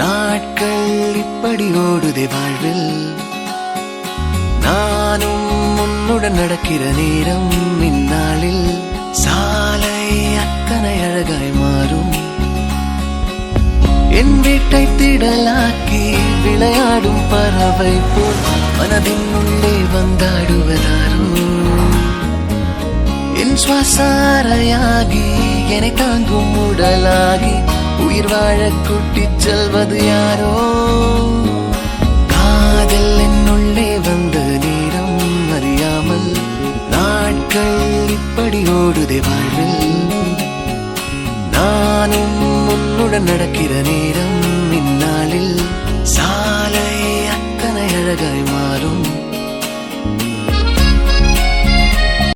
நாட்கள் இப்படி ஓடுதே வாழ்வில், நானும் உன்னுடன் நடக்கிற நேரம் இந்நாளில் சாலை அத்தனை அழகாய் மாறும். என் வீட்டை திடலாக்கி விளையாடும் பறவை போல் மனதின் உள்ளே வந்தாடுவதாரோ, என் சுவாசாரையாகி என்னை தாங்கும் உடலாகி உயிர் வாழ கூட்டிச் செல்வது யாரோ. காதல் என்னுள்ளே வந்த நேரம் அறியாமல் நாட்கள் இப்படி ஓடுதே வாழ்வில், நானும் உன்னுடன் நடக்கிற நேரம் இந்நாளில் சாலை அத்தனை அழகாய் மாறும்.